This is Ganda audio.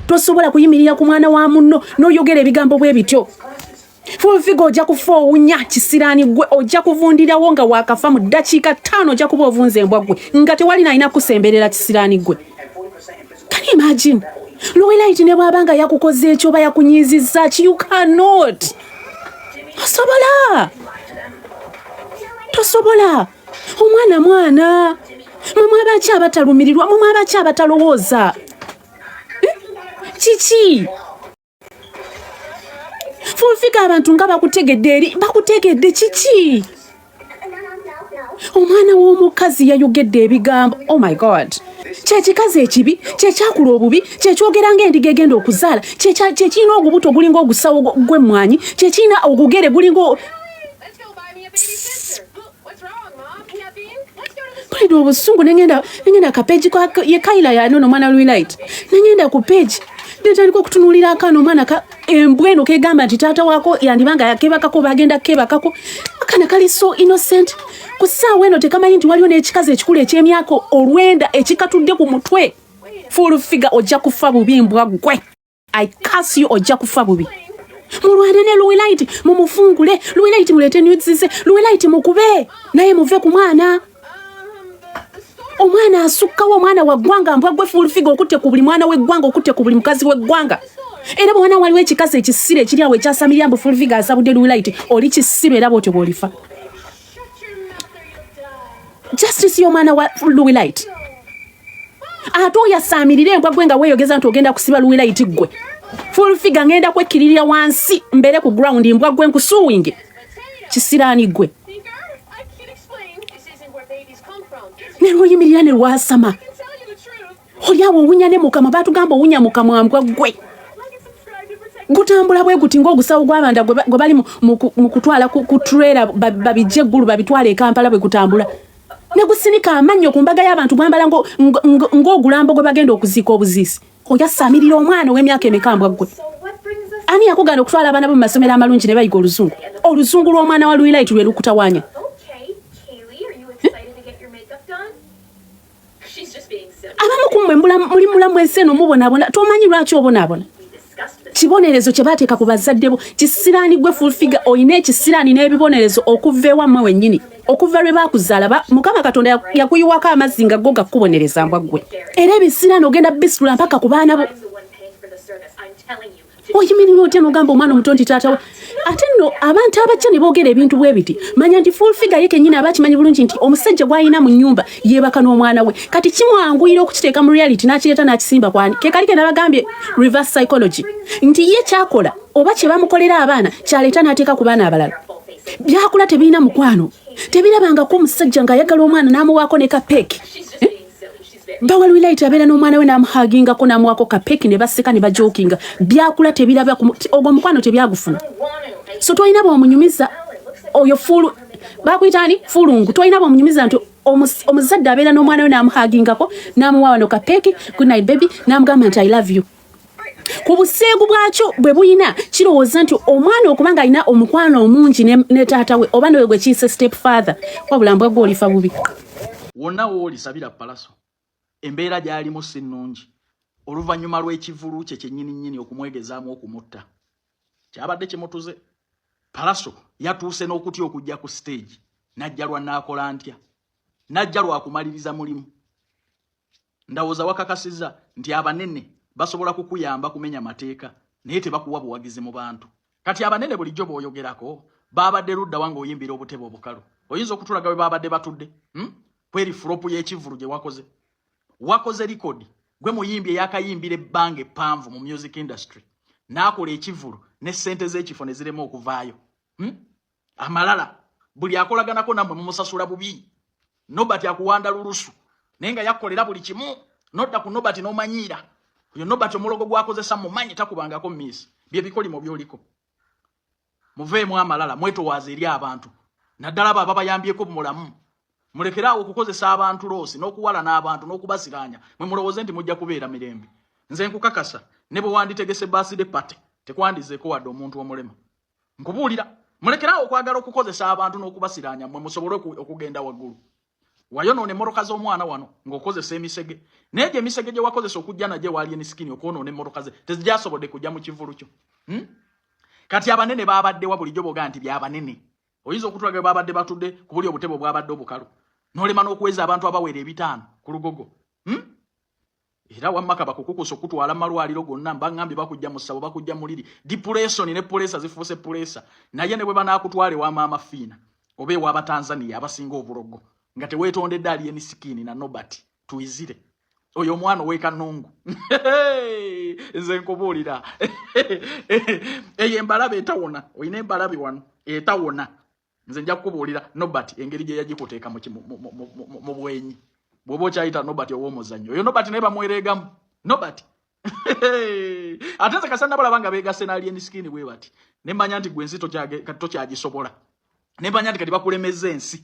tosobola kuyimirira ku mwana wa munno n'oyogera ebigambo bwe bityo. Full figure ojja kufa owunya kisiraani gwe ojja kuvundirawo nga wakafa mu ddakiika 5 ojja kuba ovunze embwa gwe nga tewali nalina kusemberera kisiraani gwe. Can you imagine? Luwelaiti ne bw'abanga yakukoze ekyo oba yakunyizizza ki, you cannot. Tosobola. Omwana mumwe abaki abatalumirirwa, mumwe abaki abatalowooza. Kiki? Fulfika abantu nga bakutegedde kiki? Omwana w'omukazi yayogedde ebigambo. Oh my God. Kyekikazi ekibi, kyekyakula obubi, kyekyogera ng'endiga egenda okuzaala, kyekirina ogubuto gulinga ogusawo gw'emmwanyi, kyekirina ogugere gulinga Pwede obusungu nengenda ka page kwa ye Kaila ya nono mwana Luwelaiti. Nengenda ku page. Ndetandika okutunuulira akaana omwana embweno kegamba nti taata wako yandibanga yakebakako bagenda kebakako. Akana kali so innocent. Ku ssaawa eno tekamanyi nti waliwo n'ekikazi ekikulu eky'emyaka olwenda ekikatudde ku mutwe. Full figure ojja kufa bubi mbwa gwe. I curse you ojja kufa bubi. Mulwane ne Luwelaiti mumufungule. Luwelaiti mulete nuzize. Luwelaiti mukube naye muve ku mwana. Omwana asukkawo omwana wa ggwanga mbwa gwe full figure okutte ku buli mwana w'eggwanga okutte ku buli mukazi w'eggwanga. Era bw'ona waliwo ekikazi ekisire ekiri awo ekyasamirira mbu full figure asabudde Luwelaiti oli kisibe era bw'otyo bw'olifa. Justice y'omwana wa Luwelaiti. Ate oyo asaamirire embwa gwe nga weeyogeza nti ogenda kusiba Luwelaiti gwe. Full figure ngenda kwekkirira wansi mbere ku ground mbwa gwe nkusuwinge. Kisiraani gwe. Nero yimirira ne lwasama. Oli awo owunya ne mukama batugamba owunya mukama mbwa gwe. Gutambula bwe guti ng'ogusawo gw'abanda gwe bali mu kutwala ku trailer babijje eggulu babitwala e Kampala bwe gutambula. Ne gusinika amannyo ku mbaga y'abantu gwambala ng'ogulambo gwe bagenda okuziika obuziisi. Oyo asaamirira omwana w'emyaka emeka mbwa gwe. Ani yakugana okutwala abaana bo mu masomero amalungi ne bayiga oluzungu? Oluzungu lw'omwana wa Luwelaiti lwe lukutawaanya. Abamu kumwe muli mulamu enseno mubonabona tomanyi lwaki obonaabona. Kibonerezo kye baateeka ku bazadde bo kisiraani gwe full figure oyina ekisiraani n'ebibonerezo okuva ewammwe wennyini okuva lwe baakuzaala Mukama Katonda yakuyiwako amazzi nga go gakubonereza mbwa gwe. Era ebisiraani ogenda bisitula mpaka ku baana bo. Oyimirira otya n'ogamba omwana omuto nti taata we. Ate nno abantu abajja ne boogera ebintu bwe biti manya nti full figure ye kennyini abakimanyi bulungi nti omusajja gw'alina mu nnyumba yeebaka n'omwana we kati kimwanguyira okukiteeka mu reality n'akireeta n'akisimba kwani ke kali ke nabagambye reverse psychology nti ye kyakola oba kye bamukolera abaana kyaleeta n'ateeka ku baana abalala byakula tebirina mukwano tebirabangako omusajja ng'ayagala omwana n'amuwaako ne kapeeki Bawa Luwelaiti abeera n'omwana we n'amuhagingako n'amuwaako kapeeki ne baseka ne bajookinga byakula tebiraba ogwo mukwano tebyagufuna. So twalina bw'omunyumiza oyo fulu bakuyitaani fulungu twalina bw'omunyumiza nti omuzadde abeera n'omwana we n'amuhagingako n'amuwa no kapeeki good night baby n'amugamba nti I love you. Ku buseegu bwakyo bwe buyina kirowooza nti omwana okuba nga alina omukwano omungi ne taata we oba newe gwe kiyise step father wabula mbwa gwe olifa bubi. Wonna w'olisabira palaso embeera gy'alimu si nnungi oluvannyuma lw'ekivulu kye kyennyini okumwegezaamu okumutta kyabadde kimutuze. Palaso yatuuse n'okutya okujja ku stage najja lwa naakola ntya najja lwa kumaliriza mulimu. Ndowooza wakakasizza nti abanene basobola kukuyamba kumenya mateeka naye tebakuwa buwagizi mu bantu. Kati abanene bulijjo bw'oyogerako baabadde ludda wange oyimbira obutebe obukalu oyinza okutulaga we baabadde batudde kweri fulopu y'ekivulu gye wakoze record gwe muyimbi eyakayimbira ebbanga eppanvu mu music industry n'akola ekivulu ne ssente z'ekifo ne zirema okuvaayo. Amalala buli akolaganako nammwe mumusasula bubi Nobert akuwanda lulusu naye nga yakkolera buli kimu nodda ku Nobert n'omanyiira oyo Nobert omulogo gwakozesa mumanyi takubangako miss bye bikolimo byoliko. Muveemu amalala mwetowaaza eri abantu naddala abo ababayambyeko mulamu mulekeraawo okukozesa abantu loosi n'okuwala n'abantu n'okubasiraanya mwe mulowooze nti mujja kubeera mirembe. Nze nkukakasa ne bwe wanditegese birthday party tekwandizeeko wadde omuntu omulema. Nkubuulira mulekeraawo okwagala okukozesa abantu n'okubasiraanya mwe musobole okugenda waggulu. Wayonone moroka z'omwana wano ng'okozesa emisege. Naye gye emisege gye wakozesa okujja najje wali enisikini okwonoona emmoroka ze tezigyasobodde kujja mu kivulu kyo. Kati abanene baabaddewa bulijjo boga nti byabanene. Oyinza okutulaga baabadde batudde ku buli obutebe bwabadde obukalu. N'olema n'okuweza abantu abawera 5 ku lugogo. Era wammaka bakukukusa okutwala malwaliro gonna mbangambye bakujja mu ssabo bakujja muliri. Depression ne pulesa zifuuse pulesa. Naye ne bwe banaakutwale wa maama fiina. Oba ewa Tanzania abasinga obulogo. Nga teweetondedde ali enisikini na nobati tuyizire. Oyo omwana ow'ekanungu. Nze nkubuulira. Eyo embalabe etawona. Oyina embalabe wano etawona. Nze nja kukubuulira nobati engeri gye yagikuteeka mu bwenyi. Bw'oba okyayita nobati ow'omuzannyo. Oyo nobati naye bamwereegamu. Nobati. Ate nze kasana balaba nga beegase n'ali enisikini bwe bati. Ne mmanya nti gwe ensi tokyagisobola. Ne mmanya nti kati bakulemezza ensi.